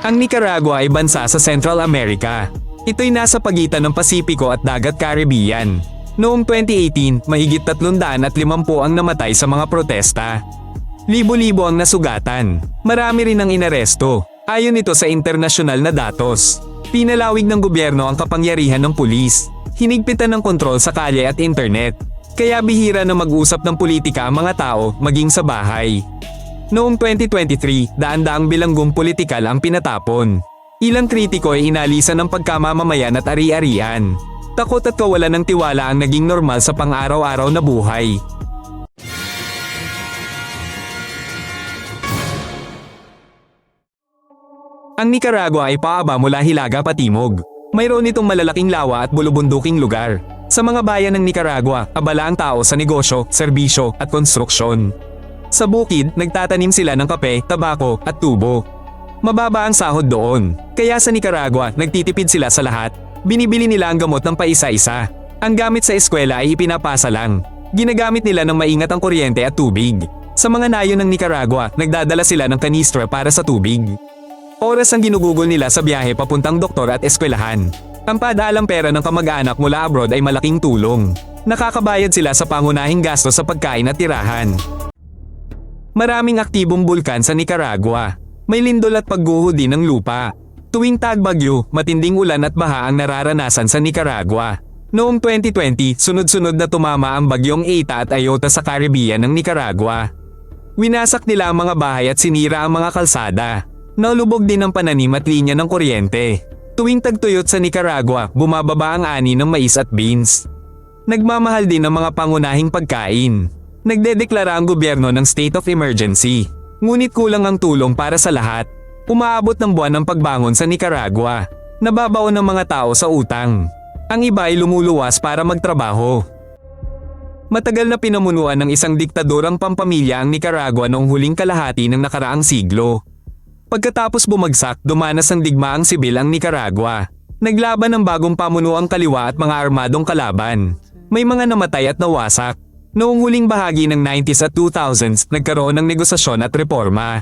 Ang Nicaragua ay bansa sa Central America. Ito'y nasa pagitan ng Pasipiko at Dagat Caribbean. Noong 2018, mahigit 350 ang namatay sa mga protesta. Libo-libo ang nasugatan. Marami rin ang inaresto. Ayon ito sa internasyonal na datos. Pinalawig ng gobyerno ang kapangyarihan ng pulis. Hinigpitan ng kontrol sa kalye at internet. Kaya bihira na mag-usap ng politika ang mga tao maging sa bahay. Noong 2023, daan-daang bilanggong politikal ang pinatapon. Ilang kritiko ay inalisan ng pagkamamamayan at ari-arian. Takot at kawalan ng tiwala ang naging normal sa pang-araw-araw na buhay. Ang Nicaragua ay paaba mula hilaga patimog. Mayroon itong malalaking lawa at bulubunduking lugar. Sa mga bayan ng Nicaragua, abala ang tao sa negosyo, serbisyo at konstruksyon. Sa bukid, nagtatanim sila ng kape, tabako at tubo. Mababa ang sahod doon. Kaya sa Nicaragua, nagtitipid sila sa lahat. Binibili nila ang gamot ng paisa-isa. Ang gamit sa eskwela ay ipinapasa lang. Ginagamit nila ng maingat ang kuryente at tubig. Sa mga nayon ng Nicaragua, nagdadala sila ng kanistra para sa tubig. Oras ang ginugugol nila sa biyahe papuntang doktor at eskwelahan. Ang padalang pera ng kamag-anak mula abroad ay malaking tulong. Nakakabayad sila sa pangunahing gasto sa pagkain at tirahan. Maraming aktibong bulkan sa Nicaragua. May lindol at pagguho din ng lupa. Tuwing tagbagyo, matinding ulan at baha ang nararanasan sa Nicaragua. Noong 2020, sunod-sunod na tumama ang bagyong Eta at Iota sa Caribbean ng Nicaragua. Winasak nila ang mga bahay at sinira ang mga kalsada. Nalubog din ang pananim at linya ng kuryente. Tuwing tagtuyot sa Nicaragua, bumababa ang ani ng mais at beans. Nagmamahal din ang mga pangunahing pagkain. Nagdedeklara ang gobyerno ng state of emergency. Ngunit kulang ang tulong para sa lahat. Umaabot ng buwan ng pagbangon sa Nicaragua. Nababaon ng mga tao sa utang. Ang iba ay lumuluwas para magtrabaho. Matagal na pinamunuan ng isang diktador ang pampamilya ang Nicaragua noong huling kalahati ng nakaraang siglo. Pagkatapos bumagsak, dumanas ng digmaang sibil ang Nicaragua. Naglaban ng bagong pamunuang kaliwa at mga armadong kalaban. May mga namatay at nawasak. Noong huling bahagi ng 90s at 2000s, nagkaroon ng negosasyon at reforma.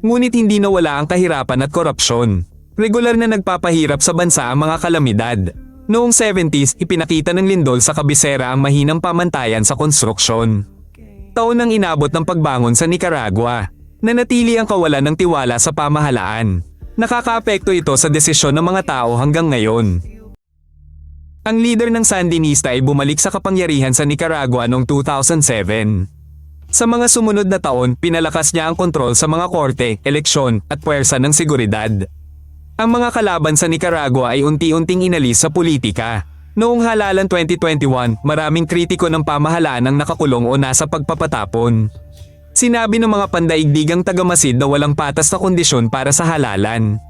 Ngunit hindi nawala ang kahirapan at korupsyon. Regular na nagpapahirap sa bansa ang mga kalamidad. Noong 70s, ipinakita ng lindol sa kabisera ang mahinang pamantayan sa konstruksyon. Taon nang inabot ng pagbangon sa Nicaragua. Nanatili ang kawalan ng tiwala sa pamahalaan. Nakakaapekto ito sa desisyon ng mga tao hanggang ngayon. Ang leader ng Sandinista ay bumalik sa kapangyarihan sa Nicaragua noong 2007. Sa mga sumunod na taon, pinalakas niya ang kontrol sa mga korte, eleksyon, at puwersa ng seguridad. Ang mga kalaban sa Nicaragua ay unti-unting inalis sa politika. Noong halalan 2021, maraming kritiko ng pamahalaan ang nakakulong o nasa pagpapatapon. Sinabi ng mga pandaigdigang tagamasid na walang patas na kondisyon para sa halalan.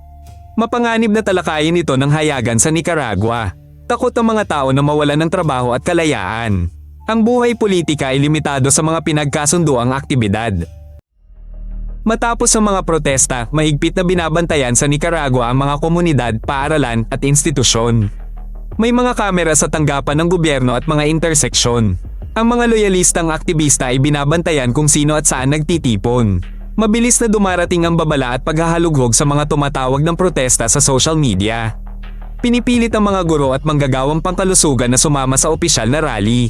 Mapanganib na talakayin ito ng hayagan sa Nicaragua. Takot ang mga tao na mawalan ng trabaho at kalayaan. Ang buhay politika ay limitado sa mga pinagkasunduang aktibidad. Matapos ang mga protesta, mahigpit na binabantayan sa Nicaragua ang mga komunidad, paaralan at institusyon. May mga kamera sa tanggapan ng gobyerno at mga interseksyon. Ang mga loyalistang aktivista ay binabantayan kung sino at saan nagtitipon. Mabilis na dumarating ang babala at paghahalughog sa mga tumatawag ng protesta sa social media. Pinipilit ang mga guro at manggagawang pangkalusugan na sumama sa opisyal na rally.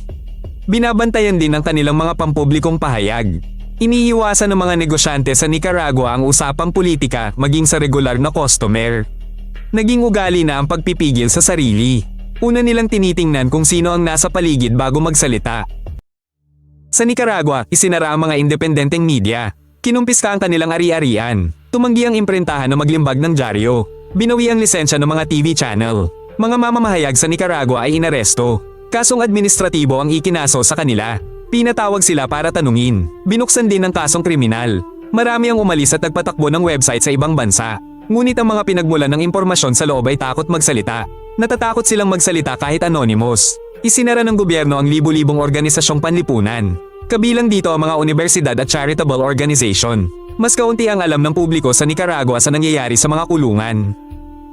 Binabantayan din ang kanilang mga pampublikong pahayag. Iniiwasan ng mga negosyante sa Nicaragua ang usapang politika maging sa regular na customer. Naging ugali na ang pagpipigil sa sarili. Una nilang tinitingnan kung sino ang nasa paligid bago magsalita. Sa Nicaragua, isinara ang mga independenteng media. Kinumpiska ang kanilang ari-arian. Tumanggi ang imprentahan na maglimbag ng dyaryo. Binawi ang lisensya ng mga TV channel. Mga mamamahayag sa Nicaragua ay inaresto. Kasong administratibo ang ikinaso sa kanila. Pinatawag sila para tanungin. Binuksan din ang kasong kriminal. Marami ang umalis at nagpatakbo ng website sa ibang bansa. Ngunit ang mga pinagmulan ng impormasyon sa loob ay takot magsalita. Natatakot silang magsalita kahit anonymous. Isinara ng gobyerno ang libu-libong organisasyong panlipunan. Kabilang dito ang mga universidad at charitable organization. Mas kaunti ang alam ng publiko sa Nicaragua sa nangyayari sa mga kulungan.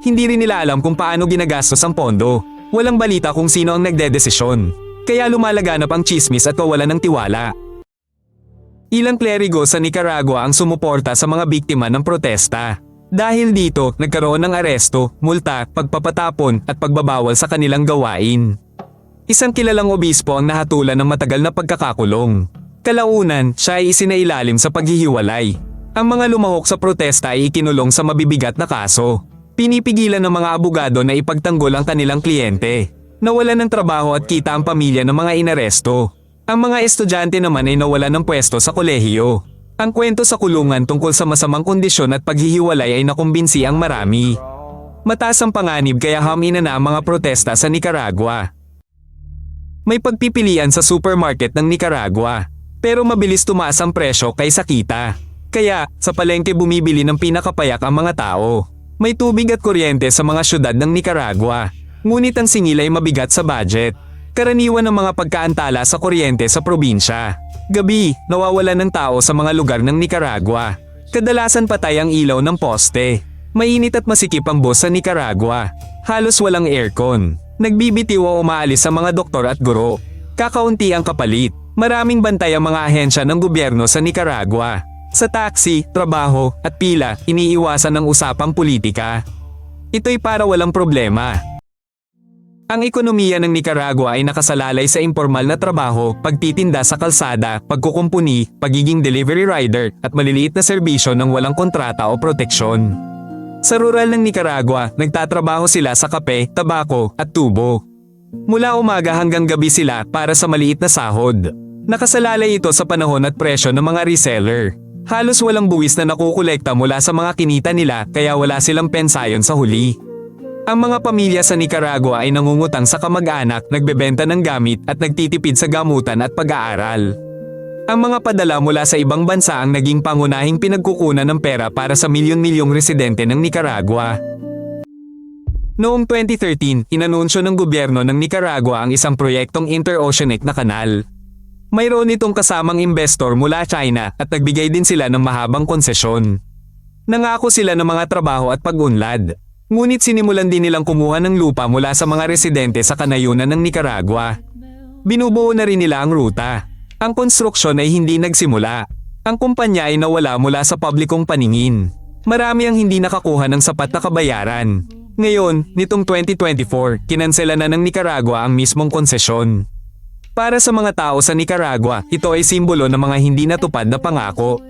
Hindi rin nila alam kung paano ginagastos ang pondo. Walang balita kung sino ang nagdedesisyon. Kaya lumalaganap ang chismis at kawalan ng tiwala. Ilang kleriko sa Nicaragua ang sumuporta sa mga biktima ng protesta. Dahil dito, nagkaroon ng aresto, multa, pagpapatapon at pagbabawal sa kanilang gawain. Isang kilalang obispo ang nahatulan ng matagal na pagkakakulong. Kalaunan, siya ay isinailalim sa paghihiwalay. Ang mga lumahok sa protesta ay ikinulong sa mabibigat na kaso. Pinipigilan ng mga abogado na ipagtanggol ang kanilang kliyente. Nawalan ng trabaho at kita ang pamilya ng mga inaresto. Ang mga estudyante naman ay nawalan ng pwesto sa kolehiyo. Ang kwento sa kulungan tungkol sa masamang kondisyon at paghihiwalay ay nakumbinsi ang marami. Mataas ang panganib kaya hamina na ang mga protesta sa Nicaragua. May pagpipilian sa supermarket ng Nicaragua, pero mabilis tumaas ang presyo kaysa kita. Kaya, sa palengke bumibili ng pinakapayak ang mga tao. May tubig at kuryente sa mga syudad ng Nicaragua, ngunit ang singil ay mabigat sa budget. Karaniwan ng mga pagkaantala sa kuryente sa probinsya. Gabi, nawawalan ng tao sa mga lugar ng Nicaragua. Kadalasan patay ang ilaw ng poste. Mainit at masikip ang bus sa Nicaragua. Halos walang aircon. Nagbibitiw o umaalis sa mga doktor at guro. Kakaunti ang kapalit. Maraming bantay ang mga ahensya ng gobyerno sa Nicaragua. Sa taxi, trabaho, at pila, iniiwasan ng usapang politika. Ito'y para walang problema. Ang ekonomiya ng Nicaragua ay nakasalalay sa impormal na trabaho, pagtitinda sa kalsada, pagkukumpuni, pagiging delivery rider, at maliliit na serbisyo ng walang kontrata o proteksyon. Sa rural ng Nicaragua, nagtatrabaho sila sa kape, tabako, at tubo. Mula umaga hanggang gabi sila para sa maliit na sahod. Nakasalalay ito sa panahon at presyo ng mga reseller. Halos walang buwis na nakukolekta mula sa mga kinita nila kaya wala silang pensayon sa huli. Ang mga pamilya sa Nicaragua ay nangungutang sa kamag-anak, nagbebenta ng gamit at nagtitipid sa gamutan at pag-aaral. Ang mga padala mula sa ibang bansa ang naging pangunahing pinagkukunan ng pera para sa milyon-milyong residente ng Nicaragua. Noong 2013, inanunsyo ng gobyerno ng Nicaragua ang isang proyektong interoceanic na kanal. Mayroon itong kasamang investor mula China at nagbigay din sila ng mahabang konsesyon. Nangako sila ng mga trabaho at pag-unlad. Ngunit sinimulan din nilang kumuha ng lupa mula sa mga residente sa kanayunan ng Nicaragua. Binubuo na rin nila ang ruta. Ang konstruksyon ay hindi nagsimula. Ang kumpanya ay nawala mula sa publikong paningin. Marami ang hindi nakakuha ng sapat na kabayaran. Ngayon, nitong 2024, kinansela na ng Nicaragua ang mismong konsesyon. Para sa mga tao sa Nicaragua, ito ay simbolo ng mga hindi natupad na pangako.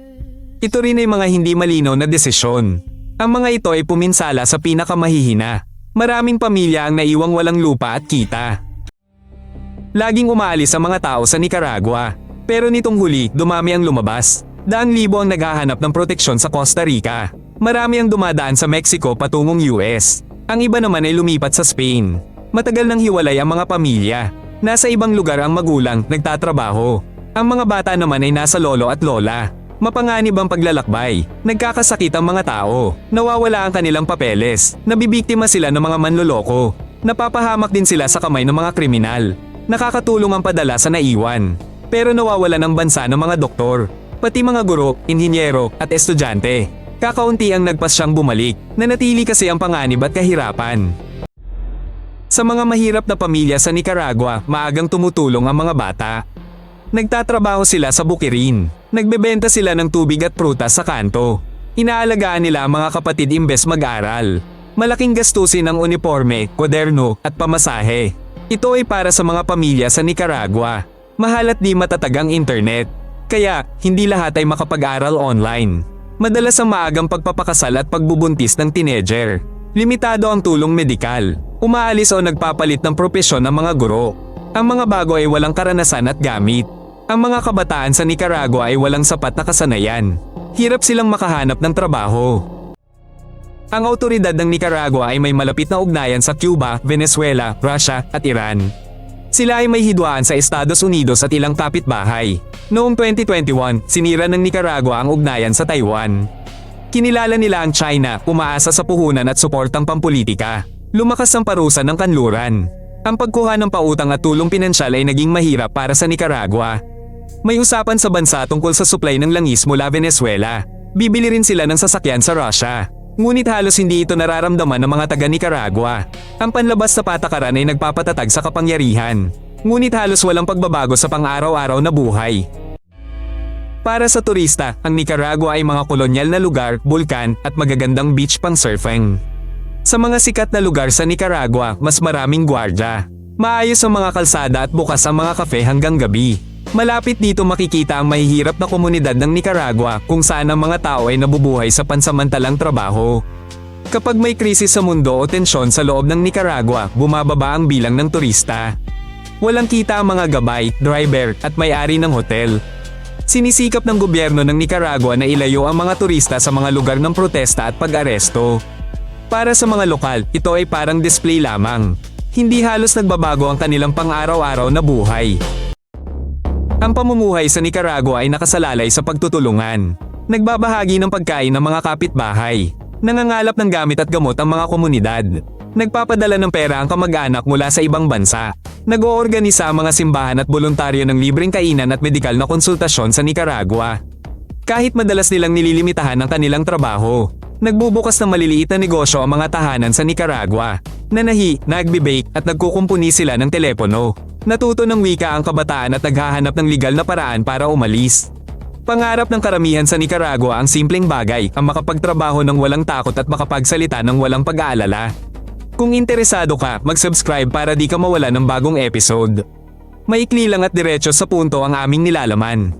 Ito rin ay mga hindi malinaw na desisyon. Ang mga ito ay puminsala sa pinakamahihina. Maraming pamilya ang naiwang walang lupa at kita. Laging umaalis ang mga tao sa Nicaragua. Pero nitong huli, dumami ang lumabas. Daang libo ang naghahanap ng proteksyon sa Costa Rica. Marami ang dumadaan sa Mexico patungong US. Ang iba naman ay lumipat sa Spain. Matagal nang hiwalay ang mga pamilya. Nasa ibang lugar ang magulang, nagtatrabaho. Ang mga bata naman ay nasa lolo at lola. Mapanganib ang paglalakbay. Nagkakasakit ang mga tao. Nawawala ang kanilang papeles. Nabibiktima sila ng mga manloloko. Napapahamak din sila sa kamay ng mga kriminal. Nakakatulong ang padala sa naiwan. Pero nawawala ng bansa ng mga doktor. Pati mga guro, inhinyero, at estudyante. Kakaunti ang nagpasyang bumalik. Nanatili kasi ang panganib at kahirapan. Sa mga mahirap na pamilya sa Nicaragua, maagang tumutulong ang mga bata. Nagtatrabaho sila sa bukirin. Nagbebenta sila ng tubig at prutas sa kanto. Inaalagaan nila ang mga kapatid imbes mag-aral. Malaking gastusin ang uniforme, kwaderno, at pamasahe. Ito ay para sa mga pamilya sa Nicaragua. Mahal at di matatag ang internet. Kaya, hindi lahat ay makapag-aral online. Madalas ang maagang pagpapakasal at pagbubuntis ng teenager. Limitado ang tulong medikal. Umaalis o nagpapalit ng propesyon ng mga guro. Ang mga bago ay walang karanasan at gamit. Ang mga kabataan sa Nicaragua ay walang sapat na kasanayan. Hirap silang makahanap ng trabaho. Ang awtoridad ng Nicaragua ay may malapit na ugnayan sa Cuba, Venezuela, Russia at Iran. Sila ay may hidwaan sa Estados Unidos at ilang kapitbahay. Noong 2021, sinira ng Nicaragua ang ugnayan sa Taiwan. Kinilala nila ang China, umaasa sa puhunan at suportang pampolitika. Lumakas ang parusa ng kanluran. Ang pagkuha ng pautang at tulong pinansyal ay naging mahirap para sa Nicaragua. May usapan sa bansa tungkol sa supply ng langis mula Venezuela. Bibili rin sila ng sasakyan sa Russia. Ngunit halos hindi ito nararamdaman ng mga taga-Nicaragua. Ang panlabas sa patakaran ay nagpapatatag sa kapangyarihan. Ngunit halos walang pagbabago sa pang-araw-araw na buhay. Para sa turista, ang Nicaragua ay mga kolonyal na lugar, bulkan, at magagandang beach pang surfing. Sa mga sikat na lugar sa Nicaragua, mas maraming gwardya. Maayos ang mga kalsada at bukas ang mga kafe hanggang gabi. Malapit dito makikita ang mahihirap na komunidad ng Nicaragua kung saan ang mga tao ay nabubuhay sa pansamantalang trabaho. Kapag may krisis sa mundo o tensyon sa loob ng Nicaragua, bumababa ang bilang ng turista. Walang kita ang mga gabay, driver, at may-ari ng hotel. Sinisikap ng gobyerno ng Nicaragua na ilayo ang mga turista sa mga lugar ng protesta at pag-aresto. Para sa mga lokal, ito ay parang display lamang. Hindi halos nagbabago ang kanilang pang-araw-araw na buhay. Ang pamumuhay sa Nicaragua ay nakasalalay sa pagtutulungan. Nagbabahagi ng pagkain ng mga kapitbahay. Nangangalap ng gamit at gamot ang mga komunidad. Nagpapadala ng pera ang kamag-anak mula sa ibang bansa. Nag-oorganisa ang mga simbahan at voluntaryo ng libreng kainan at medikal na konsultasyon sa Nicaragua. Kahit madalas nilang nililimitahan ang kanilang trabaho, nagbubukas ng maliliit na negosyo ang mga tahanan sa Nicaragua. Nanahi, nagbe-bake at nagkukumpuni sila ng telepono. Natuto ng wika ang kabataan at naghahanap ng legal na paraan para umalis. Pangarap ng karamihan sa Nicaragua ang simpleng bagay, ang makapagtrabaho ng walang takot at makapagsalita ng walang pag-aalala. Kung interesado ka, mag-subscribe para di ka mawala ng bagong episode. Maikli lang at diretso sa punto ang aming nilalaman.